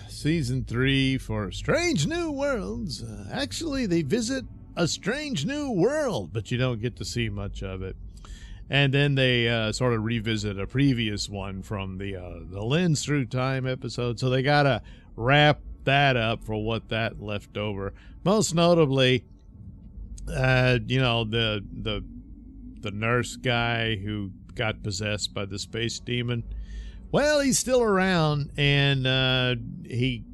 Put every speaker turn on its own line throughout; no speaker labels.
Season 3 for Strange New Worlds. Actually, they visit a strange new world, but you don't get to see much of it. And then they sort of revisit a previous one from the Lens Through Time episode. So they got to wrap that up for what that left over. Most notably, the nurse guy who got possessed by the space demon. Well, he's still around, and he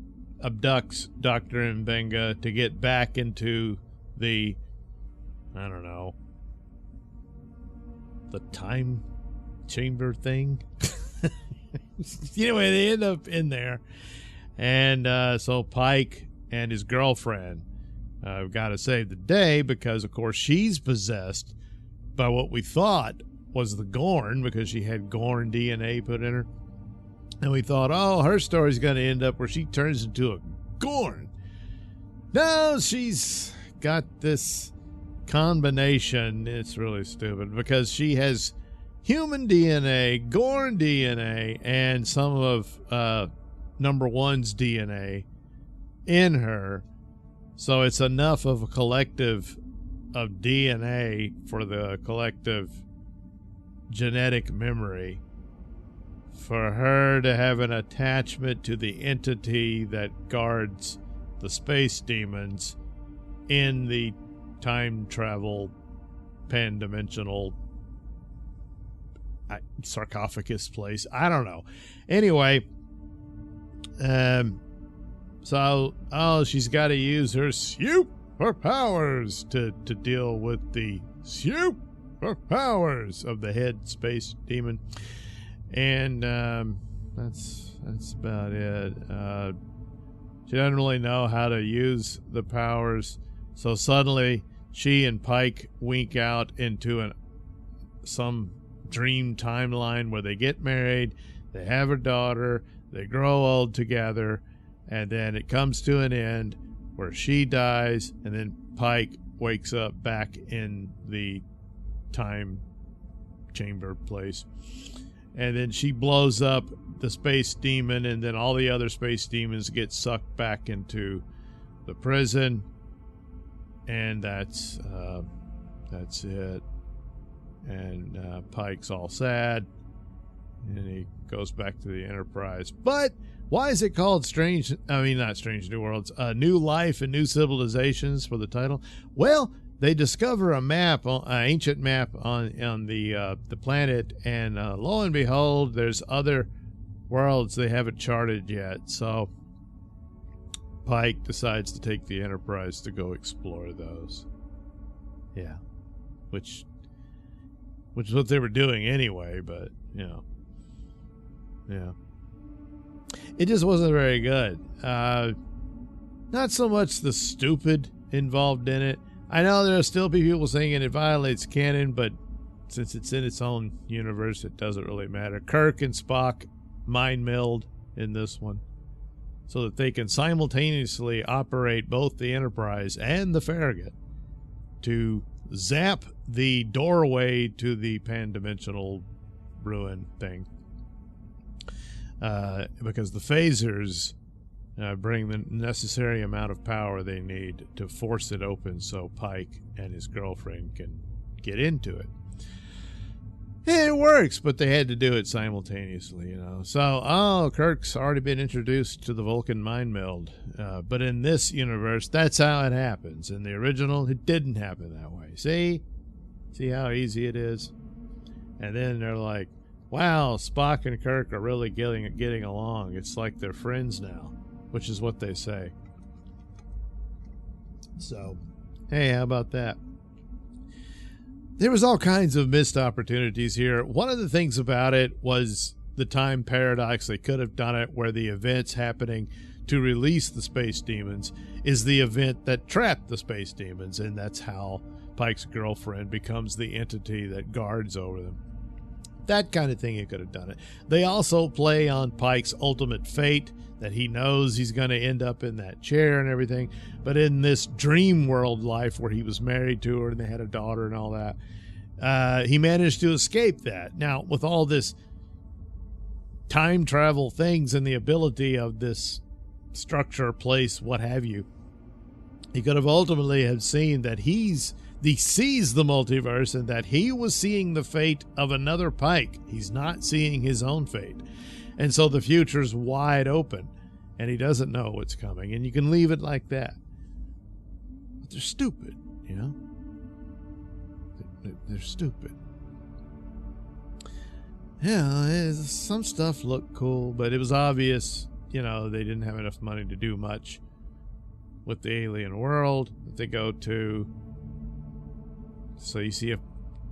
abducts Dr. Mbenga to get back into the, the time chamber thing. Anyway, they end up in there. And so Pike and his girlfriend have got to save the day because, of course, she's possessed by what we thought was the Gorn because she had Gorn DNA put in her. And we thought, her story's going to end up where she turns into a Gorn. No, she's got this combination. It's really stupid because she has human DNA, Gorn DNA, and some of number one's DNA in her. So it's enough of a collective of DNA for the collective genetic memory for her to have an attachment to the entity that guards the space demons in the time travel pan-dimensional sarcophagus place. I don't know. Anyway, so she's got to use her superpowers to deal with the superpowers of the head space demon. And that's about it. She doesn't really know how to use the powers, so suddenly she and Pike wink out into some dream timeline where they get married, they have a daughter, they grow old together, and then it comes to an end where she dies, and then Pike wakes up back in the time chamber place. And then she blows up the space demon, and then all the other space demons get sucked back into the prison. And that's it. And Pike's all sad, and he goes back to the Enterprise. But why is it called not Strange New Worlds, New Life and New Civilizations for the title? Well, they discover a map, an ancient map on the planet, and lo and behold, there's other worlds they haven't charted yet. So Pike decides to take the Enterprise to go explore those. Yeah, which is what they were doing anyway. But yeah, it just wasn't very good. Not so much the stupid involved in it. I know there'll still be people saying it violates canon, but since it's in its own universe, it doesn't really matter. Kirk and Spock mind meld in this one so that they can simultaneously operate both the Enterprise and the Farragut to zap the doorway to the pan-dimensional ruin thing. Because the phasers bring the necessary amount of power they need to force it open so Pike and his girlfriend can get into it. And it works, but they had to do it simultaneously, So, Kirk's already been introduced to the Vulcan mind meld. But in this universe, that's how it happens. In the original, it didn't happen that way. See how easy it is? And then they're like, wow, Spock and Kirk are really getting along. It's like they're friends now. Which is what they say. So, hey, how about that? There was all kinds of missed opportunities here. One of the things about it was the time paradox. They could have done it where the events happening to release the space demons is the event that trapped the space demons, and that's how Pike's girlfriend becomes the entity that guards over them. That kind of thing, you could have done it. They also play on Pike's ultimate fate, that he knows he's going to end up in that chair and everything. But in this dream world life where he was married to her and they had a daughter and all that, he managed to escape that. Now, with all this time travel things and the ability of this structure, place, what have you. He could have ultimately have seen that he sees the multiverse and that he was seeing the fate of another Pike. He's not seeing his own fate. And so the future's wide open and he doesn't know what's coming. And you can leave it like that. But they're stupid, you know? They're stupid. Yeah, some stuff looked cool, but it was obvious, you know, they didn't have enough money to do much with the alien world that they go to. So you see a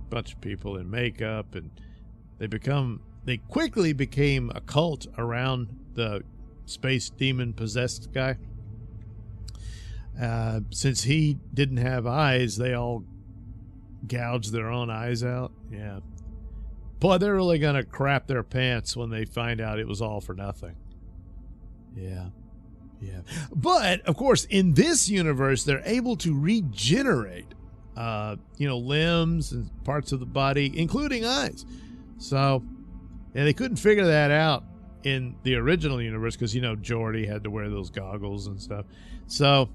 bunch of people in makeup, and they quickly became a cult around the space demon possessed guy. Since he didn't have eyes, they all gouged their own eyes out. Yeah. Boy, they're really going to crap their pants when they find out it was all for nothing. Yeah. Yeah. But, of course, in this universe, they're able to regenerate, limbs and parts of the body, including eyes. So, yeah, they couldn't figure that out in the original universe because, Geordi had to wear those goggles and stuff. So,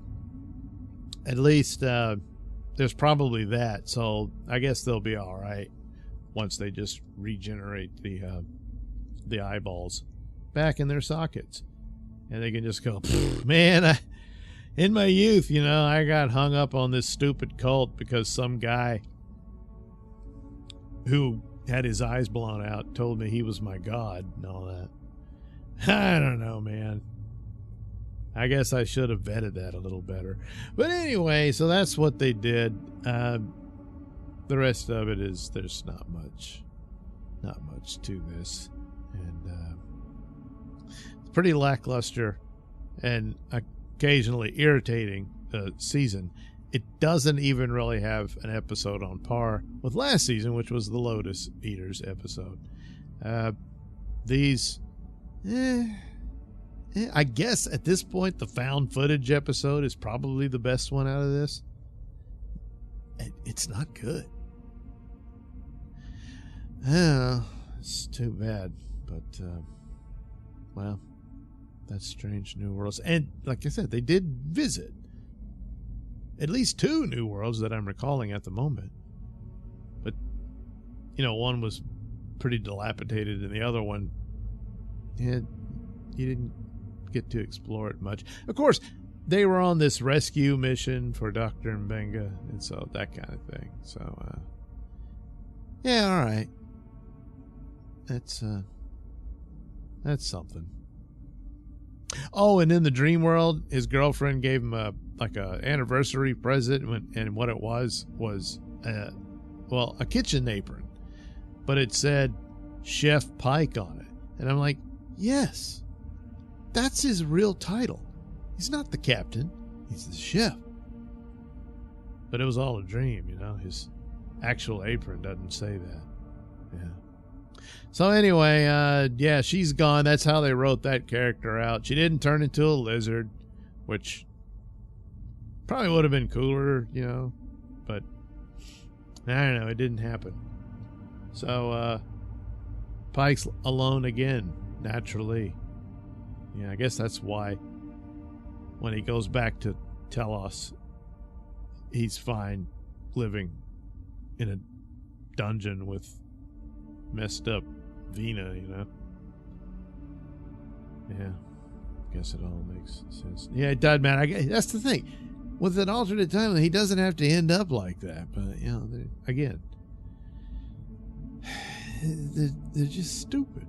at least there's probably that. So, I guess they'll be all right once they just regenerate the eyeballs back in their sockets. And they can just go, man, in my youth, I got hung up on this stupid cult because some guy who had his eyes blown out told me he was my god and all that. I don't know, man. I guess I should have vetted that a little better. But anyway, so that's what they did. The rest of it is there's not much to this. And it's pretty lackluster and occasionally irritating season. It doesn't even really have an episode on par with last season, which was the Lotus Eaters episode. These, I guess at this point, the found footage episode is probably the best one out of this. It's not good. It's too bad, but well, that's Strange New Worlds. And like I said, they did visit at least 2 new worlds that I'm recalling at the moment. But, one was pretty dilapidated and the other one, you didn't get to explore it much. Of course, they were on this rescue mission for Dr. Mbenga, and so that kind of thing. So, yeah, all right. That's something. Oh, and in the dream world, his girlfriend gave him a anniversary present, and what it was a kitchen apron, but it said Chef Pike on it, and I'm like, yes, that's his real title. He's not the captain, he's the chef. But it was all a dream, his actual apron doesn't say that. Yeah. So anyway, yeah, she's gone. That's how they wrote that character out. She didn't turn into a lizard, which probably would have been cooler, but I don't know. It didn't happen. So, Pike's alone again, naturally. Yeah, I guess that's why when he goes back to Telos, he's fine living in a dungeon with messed up Vina, Yeah, guess it all makes sense. Yeah, it does, man. That's the thing. With an alternate timeline, he doesn't have to end up like that. But, again, they're just stupid.